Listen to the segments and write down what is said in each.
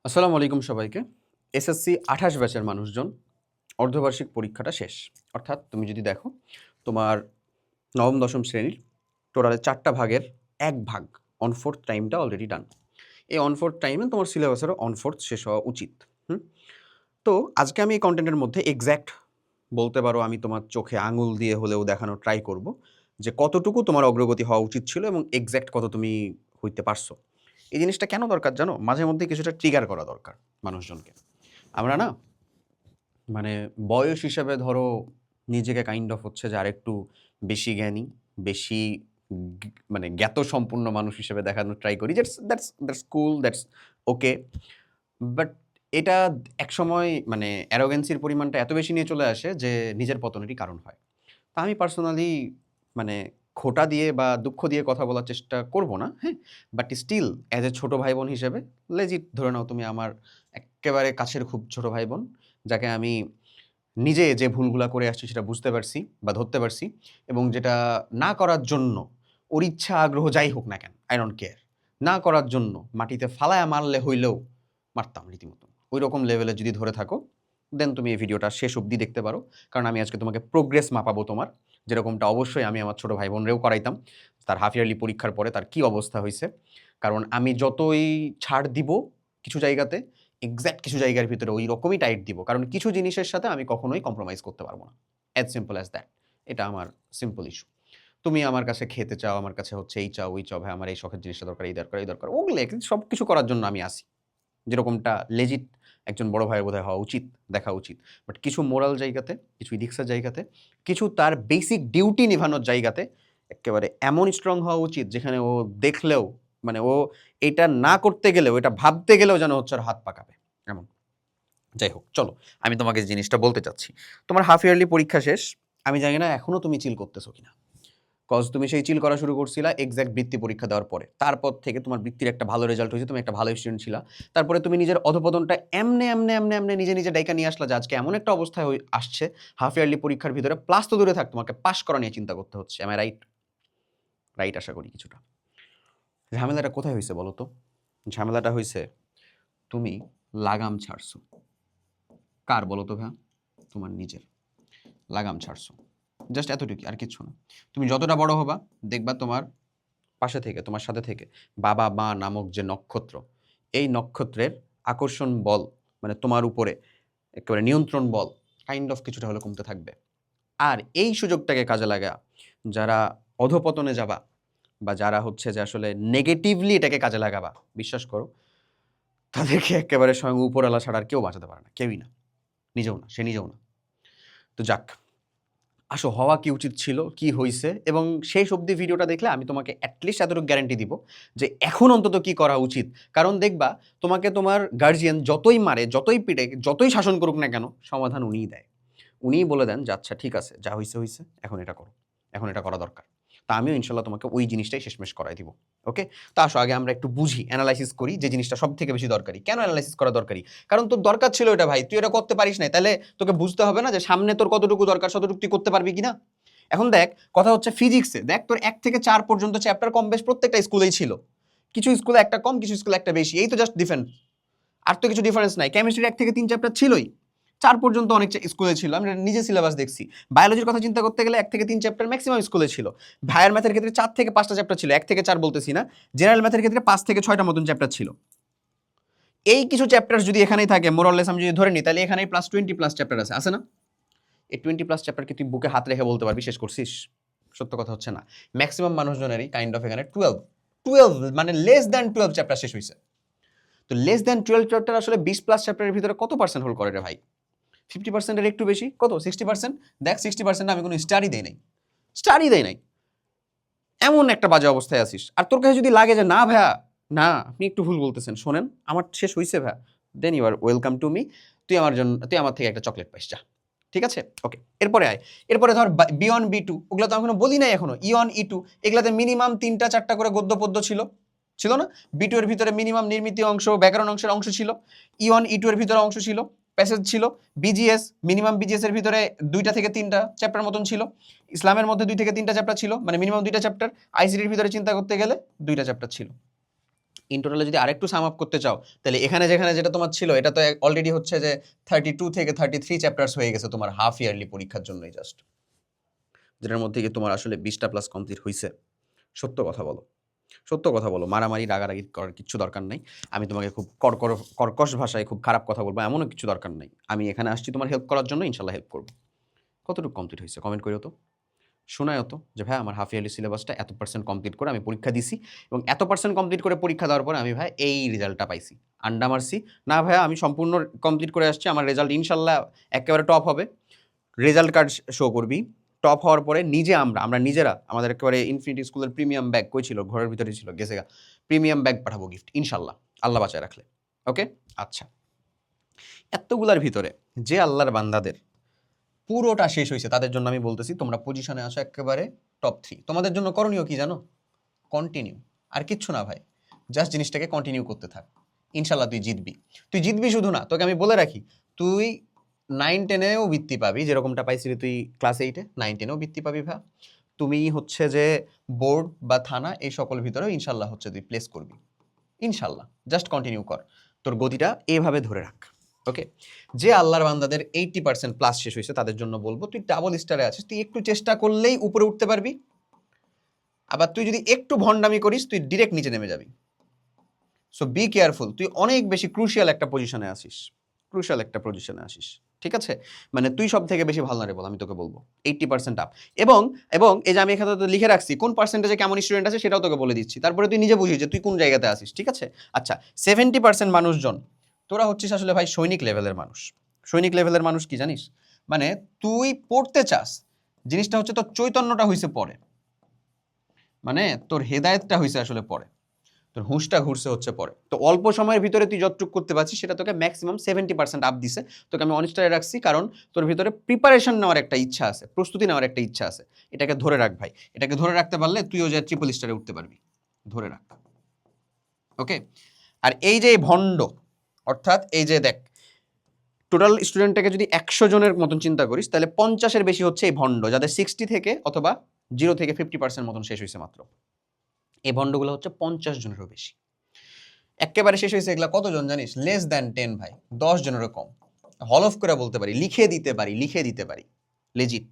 আসসালামু আলাইকুম সবাইকে। এসএসসি ২৮ ব্যাচের মানুষজন অর্ধবার্ষিক পরীক্ষাটা শেষ। অর্থাৎ তুমি যদি দেখো তোমার নবম-দশম শ্রেণীর টোটালে ৪ টা ভাগের ১ ভাগ 1/4 টাইমটা অলরেডি ডান। এই 1/4 টাইমে তোমার সিলেবাসেরও 1/4 শেষ হওয়া উচিত। হুম? তো আজকে আমি এই কনটেন্টের মধ্যে এক্সাক্ট বলতে পারো আমি তোমার চোখে আঙুল দিয়ে হলেও দেখানোর ট্রাই করব যে কতটুকু তোমার অগ্রগতি হওয়া উচিত ছিল এবং এক্সাক্ট কত তুমি হইতে পারছো। এই জিনিসটা কেন দরকার জানো? মাঝে মধ্যে কিছুটা ট্রিগার করা দরকার মানুষজনকে। আমরা না মানে বয়স হিসেবে ধরো নিজেকে কাইন্ড অফ হচ্ছে যে আরেকটু বেশি জ্ঞানী, বেশি মানে জ্ঞাত সম্পূর্ণ মানুষ হিসেবে দেখানোর ট্রাই করি। That's that's cool, that's okay. But এটা একসময় মানে অ্যারোগেন্সির পরিমাণটা এত বেশি নিয়ে চলে আসে যে নিজের পতনেরই কারণ হয়। তা আমি পার্সোনালি মানে খোঁটা দিয়ে বা দুঃখ দিয়ে কথা বলার চেষ্টা করব না, হ্যাঁ? বাট স্টিল অ্যাজ এ ছোট ভাই-বোন হিসেবে লেজিট ধরে নাও তুমি আমার এক্কেবারে কাছের খুব ছোট ভাই-বোন, যাকে আমি নিজে যে ভুলগুলা করে আসছি সেটা বুঝতে পারছি বা ধরতে পারছি এবং যেটা না করার জন্য ওর ইচ্ছা আগ্রহ যাই হোক না কেন, আই ডোন্ট কেয়ার। না করার জন্য মাটিতে ফালায়া মারলে হইলেও মারতাম রীতিমতো। ঐরকম লেভেলে যদি ধরে থাকো, দেন তুমি এই ভিডিওটা শেষ অবধি দেখতে পারো। কারণ আমি আজকে তোমাকে প্রোগ্রেস মাপাবো তোমার। যেরকমটা অবশ্যই আমি আমার ছোট ভাই-বোনরেও করাইতাম। তার হাফ ইয়ারলি পরীক্ষার পরে তার কি অবস্থা হইছে। কারণ আমি যতই ছাড় দিব কিছু জায়গাতে, এক্সাক্ট কিছু জায়গার ভিতরে ওই রকমই টাইট দিব। কারণ কিছু জিনিসের সাথে আমি কখনোই কম্প্রোমাইজ করতে পারব না। As simple as that. এটা আমার সিম্পল ইস্যু। তুমি আমার কাছে খেতে চাও, আমার কাছে হচ্ছে এই চাও, ওই চাও, ভাই আমার এই শখের জিনিসটা দরকার, এই দরকার, এই দরকার। ওগুলো সবকিছু করার জন্য আমি আছি। যেরকমটা লেজিট একজন বড় ভাইয়ের বোধহয় হওয়া উচিত, দেখা উচিত। বাট কিছু মোরাল জায়গাতে, কিছু ইথিক্সের জায়গাতে, কিছু তার বেসিক ডিউটি নিভানোর জায়গাতে এক্কেবারে এমন স্ট্রং হওয়া উচিত যেখানে ও দেখলেও মানে ও এটা না করতে গেলেও, এটা ভাবতে গেলেও যেন হচ্ছে ওর হাত পা কাঁপে। এমন। যাই হোক, চলো আমি তোমাকে যে জিনিসটা বলতে চাচ্ছি। তোমার হাফ ইয়ারলি পরীক্ষা শেষ। আমি জানি না এখনো তুমি চিল করতেছো কিনা। কজ তুমি সেই চিল করা শুরু করছিলা এক্সাক্ট বৃত্তি পরীক্ষা দেওয়ার পরে। তারপর থেকে তোমার বৃত্তির একটা ভালো রেজাল্ট হয়েছে, তুমি একটা ভালো স্টুডেন্ট ছিলা। তারপরে তুমি নিজের অধঃপতনটা এমনে নিজে, নিজে ডাইকা নিয়ে আসলা যে আজকে এমন একটা অবস্থায় আসছে হাফ ইয়ারলি পরীক্ষার ভিতরে প্লাস তো দূরে থাক তোমাকে পাস করা নিয়ে চিন্তা করতে হচ্ছে। Am I right? রাইট আশা করি কিছুটা। ঝামেলাটা কোথায় হইছে বলো তো? ঝামেলাটা হইছে তুমি লাগাম ছাড়ছো। কার বলো তো ভাইয়া? তোমার নিজের। লাগাম ছাড়ছো। জাস্ট এতটুকুই, আর কিচ্ছু না। তুমি যতটা বড় হবা দেখবা তোমার পাশে থেকে, তোমার সাথে থেকে বাবা-মা নামক যে নক্ষত্র, এই নক্ষত্রের আকর্ষণ বল মানে তোমার উপরে একেবারে নিয়ন্ত্রণ বল কাইন্ড অফ কিছুটা হলেও কমতে থাকবে। আর এই সুযোগটাকে কাজে লাগা যারা অধঃপতনে যাবা বা যারা হচ্ছে যে আসলে নেগেটিভলি এটাকে কাজে লাগাবা, বিশ্বাস করো তাদেরকে একেবারে স্বয়ং উপরওয়ালা ছাড়া আর কেউ বাঁচাতে পারে না। কেউই না। নিজেও না, সে নিজেও না। তো যাক, আসো হওয়া কি উচিত ছিল, কি হইছে এবং শেষ অবধি ভিডিওটা দেখলে আমি তোমাকে এটলিস্ট এতটুকু গ্যারান্টি দিব যে এখন অন্তত কি করা উচিত। কারণ দেখবা তোমাকে তোমার গার্জিয়ান যতই মারে, যতই পিটে, যতই শাসন করুক না কেন, সমাধান উনিই দেয়। উনিই বলে দেন যে আচ্ছা ঠিক আছে, যা হইছে হইছে, এখন এটা করো। এখন এটা করা দরকার। তা আমিও ইনশাআল্লাহ তোমাকে ওই জিনিসটাই শেষমেশ করাই দিব। ওকে? তো আসো আগে আমরা একটু বুঝি, এনালাইসিস করি যে জিনিসটা সবথেকে বেশি দরকারি। কেন এনালাইসিস করা দরকারি? কারণ তোর দরকার ছিল এটা ভাই। তুই এটা করতে পারিস নাই। তাইলে তোকে বুঝতে হবে না যে সামনে তোর কতটুকু দরকার, ততটুকু তুই করতে পারবি কিনা? এখন দেখ, কথা হচ্ছে ফিজিক্সে। দেখ তোর ১ থেকে ৪ পর্যন্ত চ্যাপ্টার কম বেশ প্রত্যেকটা স্কুলেই ছিল। কিছু স্কুলে একটা কম, কিছু স্কুলে একটা বেশি। এই তো জাস্ট ডিফারেন্স। আর তো কিছু ডিফারেন্স নাই। কেমিস্ট্রির ১ থেকে ৩ চ্যাপ্টার ছিলই। ৪ পর্যন্ত অনেক স্কুলে ছিল। আমি নিজে সিলেবাস দেখছি। বায়োলজির কথা চিন্তা করতে গেলে ১ থেকে ৩ চ্যাপ্টার ম্যাক্সিমাম স্কুলে ছিল। ভায়ার ম্যাথের ক্ষেত্রে ৪ থেকে ৫ টা চ্যাপ্টার ছিল। ১ থেকে ৪ বলতেছি না। জেনারেল ম্যাথের ক্ষেত্রে ৫ থেকে ৬ টা মতন চ্যাপ্টার ছিল। এই কিছু চ্যাপ্টার যদি এখানেই থাকে মোরলেস আমি যদি ধরে নিই তাহলে এখানেই প্লাস 20 প্লাস চ্যাপ্টার আছে না? এই 20 প্লাস চ্যাপ্টার কি তুই বুকে হাত রেখে বলতে পারবি শেষ করছিস? সত্য কথা হচ্ছে না। ম্যাক্সিমাম মানুষজনেরই কাইন্ড অফ এখানে 12 মানে লেস দ্যান 12 চ্যাপ্টার শেষ হইছে। তো লেস দ্যান 12 চ্যাপ্টার আসলে 20 প্লাস চ্যাপ্টারের ভিতরে কত পার্সেন্ট হোল্ড করে রে ভাই? 50% এর একটু বেশি। কত? 60%? দেখ 60% আমি কোনো স্টাডি দেই নাই। স্টাডি দেই নাই। এমন একটা বাজে অবস্থায় আছিস। আর তোর কাছে যদি লাগে যে না ভাইয়া, না আপনি একটু ভুল বলতেছেন। শোনেন, আমার শেষ হইছে ভাইয়া। Then you are welcome to me. তুই আমার থেকে একটা চকলেট পাইস যা। ঠিক আছে? ওকে। এরপরে আয়। এরপরে ধর B1, B2 ওগুলো তো আমি এখনো বলি নাই এখনো। E1, E2 এগুলাতে মিনিমাম ৩ টা ৪ টা করে গদ্য পদ্য ছিল। ছিল না? B2 এর ভিতরে মিনিমাম নির্মিতি অংশ, ব্যাকরণ অংশের অংশ ছিল। E1, E2 এর ভিতরে অংশ ছিল। প্যাসেজ ছিল। BGS মিনিমাম BGS এর ভিতরে ২ টা থেকে ৩ টা চ্যাপ্টার মতন ছিল। ইসলামের মধ্যে ২ থেকে ৩ টা চ্যাপ্টার ছিল। মানে মিনিমাম ২ টা চ্যাপ্টার। আইসিটির ভিতরে চিন্তা করতে গেলে ২ টা চ্যাপ্টার ছিল। ইন টোটালে যদি আরেকটু সাম আপ করতে চাও তাহলে এখানে যেখানে যেটা তোমার ছিল এটা তো অলরেডি হচ্ছে যে 32 থেকে 33 চ্যাপ্টার্স হয়ে গেছে তোমার হাফ ইয়ারলি পরীক্ষার জন্যই জাস্ট, যেটার মধ্যে কি তোমার আসলে 20টা প্লাস কমপ্লিট হয়েছে। সত্য কথা বলো, সত্য কথা বলো, মারামারি রাগারাগি করার কিচ্ছু দরকার নাই। আমি তোমাকে খুব কর্কশ ভাষায় খুব খারাপ কথা বলবো এমনও কিছু দরকার নাই। আমি এখানে আসছি তোমার হেল্প করার জন্য, ইনশাল্লাহ হেল্প করবো। কতটুকু কমপ্লিট হয়েছে কমেন্ট করিও তো, শোনায়ও তো যে ভাই আমার হাফ ইয়ারলি সিলেবাসটা এত পার্সেন্ট কমপ্লিট করে আমি পরীক্ষা দিছি, এবং এত পার্সেন্ট কমপ্লিট করে পরীক্ষা দেওয়ার পরে আমি ভাই এই রেজাল্টটা পাইছি, আন্ডা মারছি না ভাই, আমি সম্পূর্ণ কমপ্লিট করে আসছি, আমার রেজাল্ট ইনশাল্লাহ একেবারে টপ হবে। রেজাল্ট কার্ড শো করবি, টপ হওয়ার পরে নিজে আমরা নিজেরা আমাদের একেবারে ইনফিনিটি স্কুলের প্রিমিয়াম ব্যাগ কই ছিল, ঘরের ভিতরে ছিল, গেছে গা, প্রিমিয়াম ব্যাগ পাঠাবো গিফট ইনশাল্লাহ, আল্লাহ বাঁচায় রাখলে। ওকে, আচ্ছা, এতগুলার ভিতরে যে আল্লাহর বান্দাদের পুরোটা শেষ হয়েছে তাদের জন্য আমি বলতেছি তোমরা পজিশনে আসো একেবারে টপ 3। তোমাদের জন্য করণীয় কি জানো? কন্টিনিউ, আর কিচ্ছু না ভাই, জাস্ট জিনিসটাকে কন্টিনিউ করতে থাক, ইনশাল্লাহ তুই জিতবি। তুই জিতবি শুধু না, তোকে আমি বলে রাখি, তুই 9-10-এও বৃত্তি পাবি, যেরকমটা পাইছিলি তুই ক্লাস 8-এ, 9-10-এও বৃত্তি পাবি ভাই। তুমি হচ্ছে যে বোর্ড বা থানা এই সকল ভিতরেও ইনশাল্লাহ হচ্ছে তুই প্লেস করবি, ইনশাল্লাহ। জাস্ট কন্টিনিউ কর, তোর গতিটা এভাবে ধরে রাখ। ওকে, যে আল্লাহর বান্দাদের 80% প্লাস শেষ হয়েছে তাদের জন্য বলবো তুই ডাবল স্টারে আছিস, তুই একটু চেষ্টা করলেই উপরে উঠতে পারবি। আবার তুই যদি একটু ভন্ডামি করিস তুই ডিরেক্ট নিচে নেমে যাবি। সো বি কেয়ারফুল, তুই অনেক বেশি ক্রুশিয়াল একটা পজিশনে আসিস, ক্রুশিয়াল একটা পজিশনে আসিস, ঠিক আছে? মানে তুই সব থেকে বেশি ভালনারেবল, আমি তোকে বলবো 80% আপ। এবং এবং এই যে আমি এখানে তো লিখে রাখছি কোন পার্সেন্টেজে কেমন স্টুডেন্ট আছে সেটাও তোকে বলে দিচ্ছি, তারপরে তুই নিজে বুঝিস যে তুই কোন জায়গাতে আসিস, ঠিক আছে? আচ্ছা, 70% মানুষজন, তোরা হচ্ছিস আসলে ভাই সৈনিক লেভেলের মানুষ। সৈনিক লেভেলের মানুষ কি জানিস? মানে তুই পড়তে চাস, জিনিসটা হচ্ছে তোর চৈতন্যটা হইছে পরে, মানে তোর হেদায়েতটা হইছে আসলে পরে, তোর হুঁশটা ঘুরছে হচ্ছে পরে। তো অল্প সময়ের ভিতরে তুই যতটুকু করতে পারছিস সেটা তোকে ম্যাক্সিমাম 70% আপ দিছে, তোকে আমি অনিস্টারে রাখছি, কারণ তোর ভিতরে প্রিপারেশন নেওয়ার একটা ইচ্ছা আছে, প্রস্তুতি নেওয়ার একটা ইচ্ছা আছে। এটাকে ধরে রাখ ভাই, এটাকে ধরে রাখতে পারলে তুইও যে ট্রিপল স্টারে উঠতে পারবি, ধরে রাখ। ওকে, আর এই যে ভণ্ড, অর্থাৎ এই যে দেখ, টোটাল স্টুডেন্টটাকে যদি 100 জনের মতন চিন্তা করিস তাহলে 50-এর বেশি হচ্ছে এই ভণ্ড, যাদের 60 থেকে অথবা 0 থেকে 50% মতন শেষ হয়েছে মাত্র। এই ভণ্ডগুলো হচ্ছে 50 জনেরও বেশি। একেবারে শেষ হয়েছে এগুলা কতজন জানিস? লেস দ্যান 10 ভাই, 10 জনেরও কম। হল অফ করে বলতে পারি, লিখে দিতে পারি লেজিট,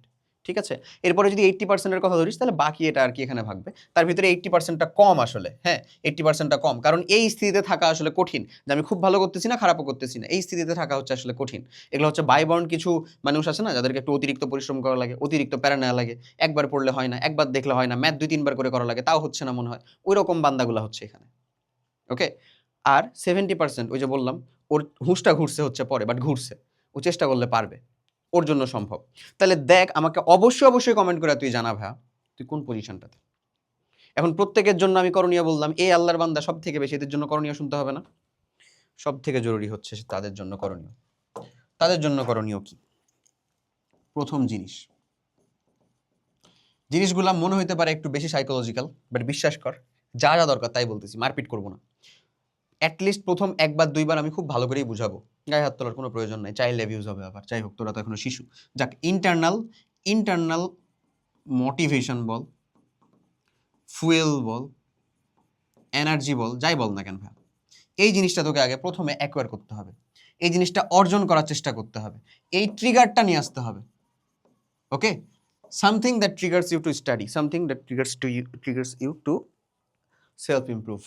ঠিক আছে? এরপরে যদি 80%-এর কথা ধরিস তাহলে বাকি এটা আর কি এখানে ভাগবে, তার ভিতরে 80%টা কম আসলে, হ্যাঁ 80%টা কম, কারণ এই স্থিতিতে থাকা আসলে কঠিন, যে আমি খুব ভালো করতেছি না খারাপও করতেছি না, এই স্থিতিতে থাকা হচ্ছে আসলে কঠিন। এগুলো হচ্ছে বাইবর্ন কিছু মানুষ আছে না, যাদেরকে একটু অতিরিক্ত পরিশ্রম করা লাগে, অতিরিক্ত প্যারা নেওয়া লাগে, একবার পড়লে হয় না, একবার দেখলে হয় না, ম্যাথ 2-3 বার করে করা লাগে, তাও হচ্ছে না মনে হয়, ওই রকম বান্দাগুলা হচ্ছে এখানে। ওকে, আর 70% ওই যে বললাম ওর হুঁশটা ঘুরছে হচ্ছে পরে, বাট ঘুরছে, ও চেষ্টা করলে পারবে, ওর জন্য সম্ভব। তাহলে দেখ, আমাকে অবশ্যই কমেন্ট করে তুই জানা ভাই তুই কোন পজিশনটাতে। এখন প্রত্যেকের জন্য আমি করণীয় বললাম, এই আল্লাহর বান্দা সব থেকে বেশি, এদের জন্য করণীয় শুনতে হবে না? সব থেকে জরুরি হচ্ছে তাদের জন্য করণীয়। তাদের জন্য করণীয় কি? প্রথম জিনিসগুলা মনে হইতে পারে একটু বেশি সাইকোলজিক্যাল, বাট বিশ্বাস কর যা যা দরকার তাই বলতেছি, মারপিট করবো না। অ্যাটলিস্ট প্রথম 1-2 বার আমি খুব ভালো করেই বুঝাবো, গায়ে হাত তোলার কোনো প্রয়োজন নাই, চাইল্ড অ্যাবিউজ হবে আবার, যাই হোক তোরা তো এখনো শিশু। যাক, ইন্টারনাল মোটিভেশন বল, ফুয়েল বল, এনার্জি বল, যাই বল না কেন ভাই, এই জিনিসটা তোকে আগে প্রথমে অ্যাকোয়ার করতে হবে, এই জিনিসটা অর্জন করার চেষ্টা করতে হবে, এই ট্রিগারটা নিয়ে আসতে হবে। Okay, something that triggers you to study, something that triggers you to self improve.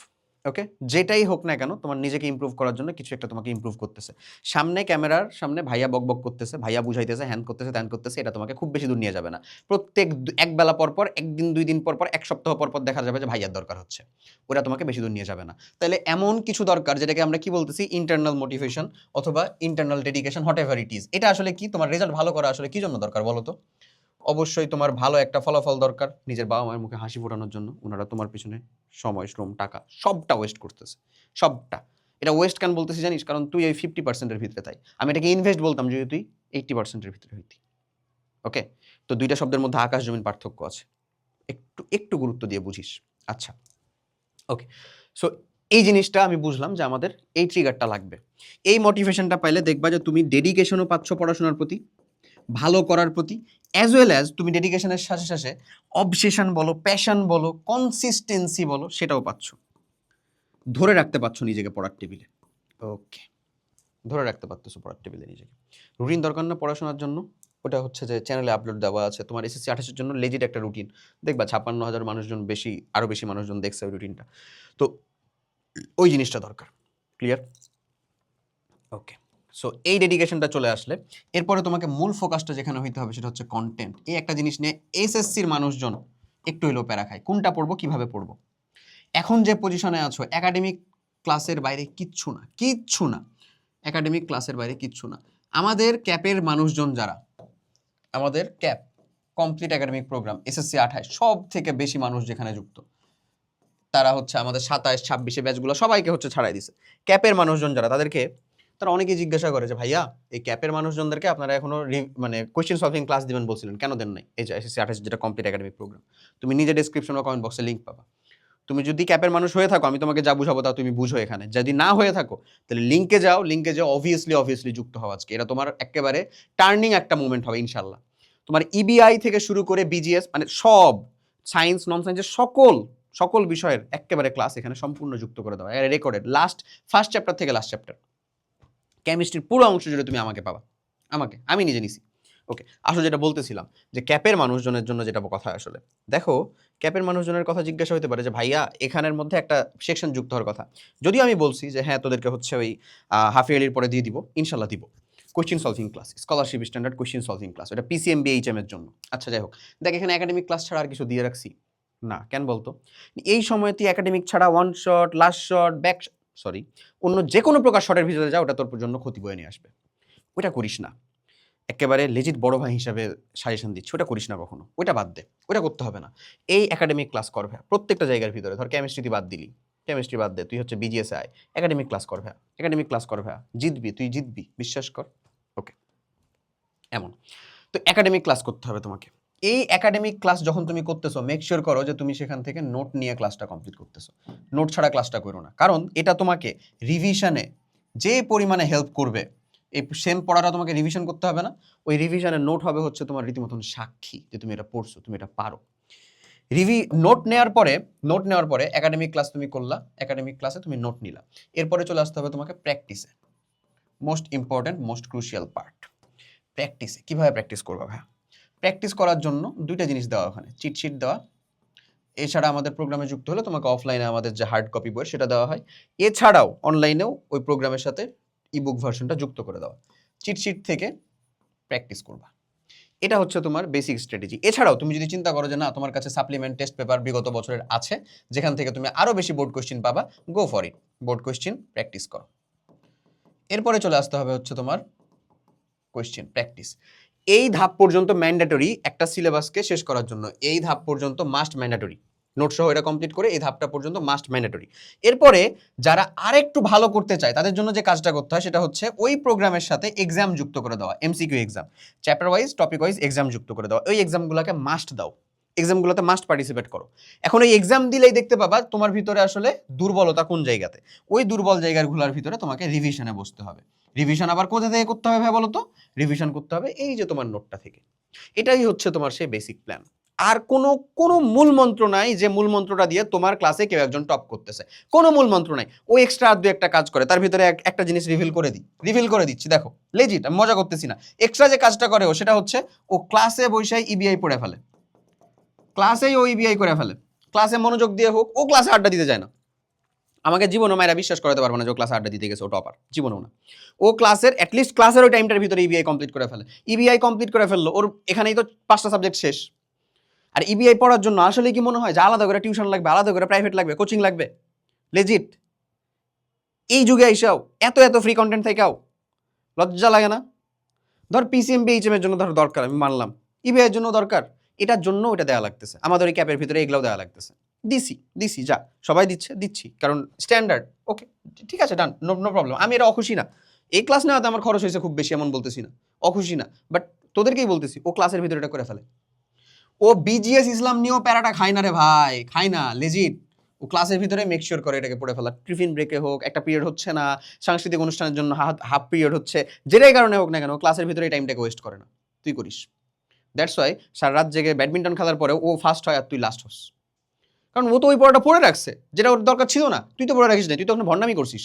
Okay, যেটাই হোক না কেন তোমার নিজেকে ইমপ্রুভ করার জন্য কিছু একটা তোমাকে ইমপ্রুভ করতেছে। সামনে ক্যামেরার সামনে ভাইয়া বকবক করতেছে, ভাইয়া বুঝাইতেছে, হ্যান করতেছে, ত্যান করতেছে, এটা তোমাকে খুব বেশি দূর নিয়ে যাবে না। প্রত্যেক এক বেলা পর পর, একদিন 2 দিন পর পর, 1 সপ্তাহ পর পর দেখা যাবে যে ভাইয়ার দরকার হচ্ছে, ওরা তোমাকে বেশি দূর নিয়ে যাবে না। তাহলে এমন কিছু দরকার যেটাকে আমরা কি বলতেছি, ইন্টারনাল মোটিভেশন অথবা internal dedication, what ever it is. এটা আসলে কি, তোমার রেজাল্ট ভালো করা আসলে কি জন্য দরকার বলো তো? অবশ্যই তোমার ভালো একটা ফলাফল দরকার, নিজের বাবা মায়ের মুখে হাসি ফোটানোর জন্য। ওনারা তোমার পিছনে সময়, শ্রম, টাকা সবটা ওয়েস্ট করতেছে, সবটা। এটা ওয়েস্ট কেন বলতেছি জানিস? কারণ তুই এই 50%-এর ভিতরে, তাই আমি এটাকে ইনভেস্ট বলতাম যদি তুই 80%-এর ভিতরে হইতি। ওকে, তো দুইটা শব্দের মধ্যে আকাশ জমিন পার্থক্য আছে, একটু গুরুত্ব দিয়ে বুঝিস। আচ্ছা, ওকে, সো এই জিনিসটা আমি বুঝলাম যে আমাদের এই ট্রিগারটা লাগবে। এই মোটিভেশনটা পাইলে দেখবা যে তুমি ডেডিকেশনও পাচ্ছ পড়াশোনার প্রতি, ভালো করার প্রতি, অ্যাজ ওয়েল অ্যাজ তুমি ডেডিকেশনের সাথে সাথে অবসেশন বলো, প্যাশন বলো, কনসিস্টেন্সি বলো, সেটাও পাচ্ছ। ধরে রাখতে পারছো নিজেকে পড়ার টেবিলে। ওকে, ধরে রাখতে পারতেছো পড়ার টেবিলে নিজেকে। রুটিন দরকার না পড়াশোনার জন্য, ওটা হচ্ছে যে চ্যানেলে আপলোড দেওয়া আছে। তোমার এসএসসি 28 এর জন্য লেজিট একটা রুটিন দেখবা 56,000 মানুষজন, বেশি আরও বেশি মানুষজন দেখছে ওই রুটিনটা। তো ওই জিনিসটা দরকার। ক্লিয়ার? ওকে, সো এই ডেডিকেশনটা চলে আসলে এরপরে তোমাকে মূল ফোকাসটা যেখানে হইতে হবে সেটা হচ্ছে কন্টেন্ট। এই একটা জিনিস নিয়ে এসএসসির মানুষজন একটু হলেও প্যারা খায়, কোনটা পড়বো, কিভাবে পড়বো। এখন যে পজিশনে আছো, একাডেমিক ক্লাসের বাইরে কিচ্ছু না, কিচ্ছু না, একাডেমিক ক্লাসের বাইরে কিচ্ছু না। আমাদের ক্যাপের মানুষজন যারা, আমাদের cap complete academic program SSC 28 সব থেকে বেশি মানুষ যেখানে যুক্ত, তারা হচ্ছে আমাদের 27-26 ব্যাচগুলো সবাইকে হচ্ছে ছাড়াই দিছে। ক্যাপের মানুষজন যারা, তাদেরকে তারা অনেকেই জিজ্ঞাসা করে যে ভাইয়া এই ক্যাপের মানুষজনদেরকে আপনারা এখনো মানে কোয়েশ্চেন সলভিং ক্লাস দিবেন বলছিলেন, কেন দেন নাই? এই যে এসএসসি 28 যেটা কমপ্লিট একাডেমিক প্রোগ্রাম, তুমি নিজে ডেসক্রিপশন বা কমেন্ট বক্সে লিংক পাবা। তুমি যদি ক্যাপের মানুষ হয়ে থাকো, আমি তোমাকে যা বুঝাবো তা তুমি বুঝো এখানে। যদি না হয়ে থাকো তাহলে লিংকে যাও, লিংকে যাও, অবভিয়াসলি যুক্ত হও আজকে। এটা তোমার একেবারে টার্নিং একটা মুভমেন্ট হবে ইনশাল্লাহ। তোমার ইবিআই থেকে শুরু করে বিজিএস মানে সব সায়েন্স নন সায়েন্সের সকল বিষয়ের একেবারে ক্লাস এখানে সম্পূর্ণ যুক্ত করে দেওয়া, রেকর্ডেড ফার্স্ট চ্যাপ্টার থেকে লাস্ট চ্যাপ্টার। কেমিস্ট্রির পুরো অংশ জুড়ে তুমি আমাকে পাবা, আমি নিজে নিছি। ওকে, আসলে যেটা বলতেছিলাম যে ক্যাপের মানুষজনের জন্য যেটা কথা, আসলে দেখো ক্যাপের মানুষজনের কথা জিজ্ঞাসা হতে পারে যে ভাইয়া এখানের মধ্যে একটা সেকশন যুক্ত হওয়ার কথা। যদিও আমি বলছি যে হ্যাঁ তোদেরকে হচ্ছে ওই হাফ ইয়ারলির পরে দিয়ে দিব, ইনশাল্লাহ দিব। Question solving class, scholarship standard question solving class, এটা পিসিএমবিএইচএম এর জন্য। আচ্ছা যাই হোক, দেখ এখানে একাডেমিক ক্লাস ছাড়া আর কিছু দিয়ে রাখছি না, কেন বলতো? এই সময় তুই একাডেমিক ছাড়া one shot, last shot, back অন্য যে কোনো প্রকার শটের ভিতরে যা, ওটা তোর জন্য ক্ষতি বয়ে নিয়ে আসবে। ওটা করিস না, একেবারে লেজিট বড় ভাই হিসাবে সাজেশন দিচ্ছি, ওটা করিস না কখনো, ওটা বাদ দে, ওটা করতে হবে না। এই একাডেমিক ক্লাস কর ভাই প্রত্যেকটা জায়গার ভিতরে। ধর কেমিস্ট্রি বাদ দিলি, কেমিস্ট্রি বাদ দে, তুই হচ্ছে বিজিএসে আয়, একাডেমিক ক্লাস কর ভাই, একাডেমিক ক্লাস কর ভাই, জিতবি, তুই জিতবি, বিশ্বাস কর। ওকে, এমন তো একাডেমিক ক্লাস করতে হবে তোমাকে। এই একাডেমিক ক্লাস যখন তুমি করতেছো, মেক শিওর করো যে তুমি সেখান থেকে নোট নিয়ে ক্লাসটা কমপ্লিট করতেছো। নোট ছাড়া ক্লাসটা করো না, কারণ এটা তোমাকে রিভিশনে যে পরিমাণে হেল্প করবে। এই সেম পড়াটা তোমাকে রিভিশন করতে হবে না, ওই রিভিশনের নোট হবে হচ্ছে তোমার রীতিমতন সাক্ষী যে তুমি এটা পড়ছো, তুমি এটা পারো। নোট নেওয়ার পরে একাডেমিক ক্লাস তুমি করলা, একাডেমিক ক্লাসে তুমি নোট নিলা, এরপরে চলে আসতে হবে তোমাকে প্র্যাকটিসে। Most important, most crucial part, প্র্যাকটিসে। কিভাবে প্র্যাকটিস করবা ভাই? প্র্যাকটিস করার জন্য দুইটা জিনিস দেওয়া, ওখানে চিটশিট দেওয়া। এছাড়া আমাদের প্রোগ্রামে যুক্ত হলে তোমাকে অফলাইনে আমাদের যে হার্ড কপি বই সেটা দেওয়া হয়। এছাড়াও অনলাইনেও ওই প্রোগ্রামের সাথে ইবুক ভার্সনটা যুক্ত করে দেওয়া। চিটশিট থেকে প্র্যাকটিস করবা, এটা হচ্ছে তোমার বেসিক স্ট্র্যাটেজি। এছাড়াও তুমি যদি চিন্তা করো যে না তোমার কাছে সাপ্লিমেন্ট টেস্ট পেপার বিগত বছরের আছে, যেখান থেকে তুমি আরও বেশি বোর্ড কোয়েশ্চেন পাবা, go for it, board question practice করো। এরপরে চলে আসতে হবে হচ্ছে তোমার কোয়েশ্চেন প্র্যাকটিস। এই ধাপ পর্যন্ত ম্যান্ডেটরি একটা সিলেবাসকে শেষ করার জন্য, এই ধাপ পর্যন্ত মাস্ট ম্যান্ডেটরি, নোট সহ এটা কমপ্লিট করে এই ধাপটা পর্যন্ত মাস্ট ম্যান্ডেটরি। এরপরে যারা আরেকটু ভালো করতে চায় তাদের জন্য যে কাজটা করতে হয় সেটা হচ্ছে ওই প্রোগ্রামের সাথে এক্সাম যুক্ত করে দেওয়া, MCQ exam, chapter wise topic wise exam যুক্ত করে দেওয়া। ওই এক্সামগুলোকে মাস্ট দাও, এক্সামগুলোতে মাস্ট পার্টিসিপেট করো। এখন এই এক্সাম দিলেই দেখতে পাবা তোমার ভিতরে আসলে দুর্বলতা কোন জায়গাতে। ওই দুর্বল জায়গাগুলোর ভিতরে তোমাকে রিভিশনে বসতে হবে। রিভিশন আবার কোথা থেকে করতে হবে ভাই বলো তো? রিভিশন করতে হবে এই যে তোমার নোটটা থেকে। এটাই হচ্ছে তোমার সেই বেসিক প্ল্যান। আর কোনো মূল মন্ত্র নাই যে মূল মন্ত্রটা দিয়ে তোমার ক্লাসে কেউ একজন টপ করতেছে, কোনো মূল মন্ত্র নাই। ও এক্সট্রা আর দু একটা কাজ করে, তার ভিতরে একটা জিনিস রিভিল করে দিচ্ছি, দেখো লেজিট, আমি মজা করতেছি না। এক্সট্রা যে কাজটা করে ও, সেটা হচ্ছে ও ক্লাসে বৈশাই ইবিআই পড়ে ফেলে, ক্লাসেই ও ইবিআই করে ফেলে। ক্লাসে মনোযোগ দিয়ে হোক, ও ক্লাসে আড্ডা দিতে যায় না। আমাকে জীবনও মায়েরা বিশ্বাস করাতে পারবে না যে ও ক্লাসে আড্ডা দিতে গেছে, ও টপার, জীবনও না। ও ক্লাসের অ্যাটলিস্ট ক্লাসের ওই টাইমটার ভিতরে ইবিআই কমপ্লিট করে ফেলে। ইবিআই কমপ্লিট করে ফেললো, ওর এখানেই তো 5টা সাবজেক্ট শেষ। আর ইবিআই পড়ার জন্য আসলে কি মনে হয় যে আলাদা করে টিউশন লাগবে, আলাদা করে প্রাইভেট লাগবে, কোচিং লাগবে? লেজিট এই যুগে আইসাও এত ফ্রি কন্টেন্ট থেকেও লজ্জা লাগে না? ধর পিসিএমবিএইচএম এর জন্য ধর দরকার, আমি মানলাম, ইবিআই এর জন্য দরকার, এটার জন্য ওটা দেওয়া লাগতেছে, আমাদের ওই ক্যাপের ভিতরে এগুলোও দেওয়া লাগতেছে। দিছি যা সবাই দিচ্ছি কারণ স্ট্যান্ডার্ড। ওকে ঠিক আছে, ডান, নো প্রবলেম। আমি এটা অখুশি না, এই ক্লাস নেওয়াতে আমার খরচ হয়েছে খুব বেশি এমন বলতেছি না, অখুশি না, বাট তোদেরকেই বলতেছি ও ক্লাসের ভিতরে এটা করে ফেলে। ও বিজিএস ইসলাম নিয়েও প্যারাটা খায় না রে ভাই, খায় না, লেজিট। ও ক্লাসের ভিতরে মেক শিওর করে এটাকে পড়ে ফেলা। টিফিন ব্রেকে হোক, একটা পিরিয়ড হচ্ছে না, সাংস্কৃতিক অনুষ্ঠানের জন্য হাফ পিরিয়ড হচ্ছে, যেটাই কারণে হোক না কেন, ক্লাসের ভিতরে এই টাইমটাকে ওয়েস্ট করে না, তুই করিস। দ্যাটস ওয়াই সারা রাত জেগে ব্যাডমিন্টন খেলার পরেও ও ফার্স্ট হয় আর তুই লাস্ট হোস। কারণ ও তো ওই পড়াটা পড়ে রাখছে, যেটা ওর দরকার ছিল না। তুই তো পড়ে রাখিস না, তুই তো ওখানে ভণ্ডামি করছিস।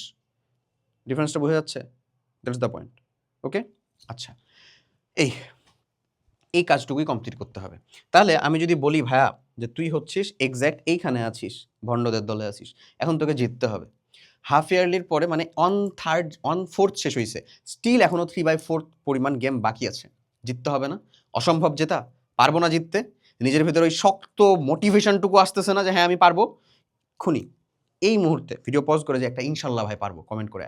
ডিফারেন্সটা বোঝা যাচ্ছে? That's the point. ওকে, আচ্ছা, এই এই কাজটুকুই কমপ্লিট করতে হবে। তাহলে আমি যদি বলি ভাইয়া যে তুই হচ্ছিস এক্স্যাক্ট এইখানে আছিস, ভণ্ডদের দলে আছিস, এখন তোকে জিততে হবে। হাফ ইয়ারলির পরে মানে 1/4 শেষ হয়েছে, স্টিল এখনও 3/4 পরিমাণ গেম বাকি আছে। জিততে হবে না? অসম্ভব জেতা? পারবো না জিততে? নিজের ভিতরে ওই শক্ত মোটিভেশনটুকু আসতেছে না যে হ্যাঁ আমি পারবো? খুনি এই মুহূর্তে ভিডিও পজ করে যে একটা ইনশাল্লাহ ভাই পারবো কমেন্ট করে।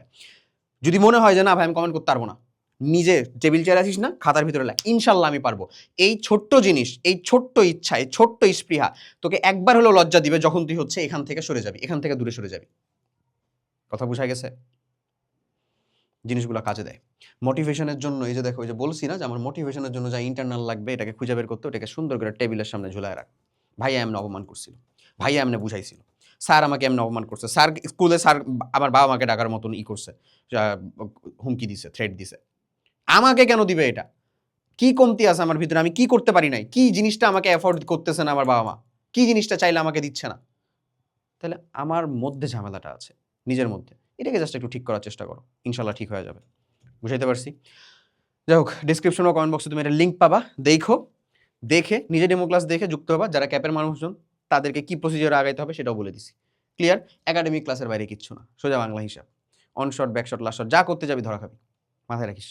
যদি মনে হয় যে না ভাই আমি কমেন্ট করতে পারবো না, নিজে টেবিল চেয়ার আসিস না, খাতার ভিতরে লেখ ইনশাল্লাহ আমি পারবো। এই ছোট্ট জিনিস, এই ছোট্ট ইচ্ছা, এই ছোট্ট স্পৃহা তোকে একবার হলেও লজ্জা দিবে যখন তুই হচ্ছে এখান থেকে সরে যাবি, এখান থেকে দূরে সরে যাবি। কথা বুঝা গেছে? জিনিসগুলো কাজে দেয় মোটিভেশনের জন্য। এই যে দেখো, ওই যে বলছি না যে আমার মোটিভেশনের জন্য যা ইন্টারনাল লাগবে এটাকে খুঁজে বের করতে, ওটাকে সুন্দর করে টেবিলের সামনে ঝুলায় রাখ। ভাইয়া এমন অপমান করছিল, ভাইয়া এমনি বুঝাইছিল, স্যার আমাকে এমন অপমান করছে, স্যার স্কুলে স্যার আমার বাবা মাকে ডাকার মতন ই করছে, হুমকি দিছে, থ্রেট দিছে, আমাকে কেন দিবে? এটা কি কমতি আছে আমার ভিতরে? আমি কি করতে পারি নাই? কি জিনিসটা আমাকে অ্যাফোর্ড করতেছে না আমার বাবা মা? কি জিনিসটা চাইলে আমাকে দিচ্ছে না? তাহলে আমার মধ্যে ঝামেলাটা আছে, নিজের মধ্যে। এটাকে জাস্ট একটু ঠিক করার চেষ্টা করো, ইনশাল্লাহ ঠিক হয়ে যাবে। বুঝাইতে পারছি? যাই হোক, ডিসক্রিপশন ও কমেন্ট বক্সে তুমি একটা লিঙ্ক পাবা, দেখো, দেখে নিজে ডেমো ক্লাস দেখে যুক্ত হবা। যারা ক্যাপের মানুষজন তাদেরকে কি প্রসিজিওর আগাইতে হবে সেটাও বলে দিছি। ক্লিয়ার? একাডেমিক ক্লাসের বাইরে কিচ্ছু না, সোজা বাংলা হিসাব। অনশট, ব্যাকশট, লাস্ট শট যা করতে যাবি ধরা খাবি, মাথায় রাখিস।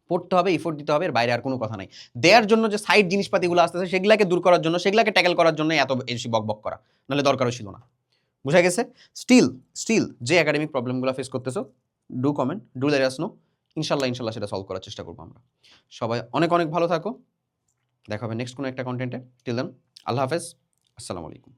পড়তে হবে, এফোর্ট দিতে হবে, এর বাইরে আর কোনো কথা নাই। দেওয়ার জন্য যে সাইড জিনিসপাতিগুলো আসতেছে সেগুলাকে দূর করার জন্য, সেগুলাকে ট্যাকেল করার জন্য এত বেশি বকবক করা, নাহলে দরকারও ছিল না। বুঝা গেছে? স্টিল যে একাডেমিক প্রবলেমগুলো ফেস করতেছো, do comment, do let us no. ইনশাল্লাহ সেটা সলভ করার চেষ্টা করবো আমরা। সবাই অনেক অনেক ভালো থাকো, দেখা হবে নেক্সট কোনো একটা কন্টেন্টে। টিল দেন, আল্লাহ হাফেজ, আসসালামু আলাইকুম।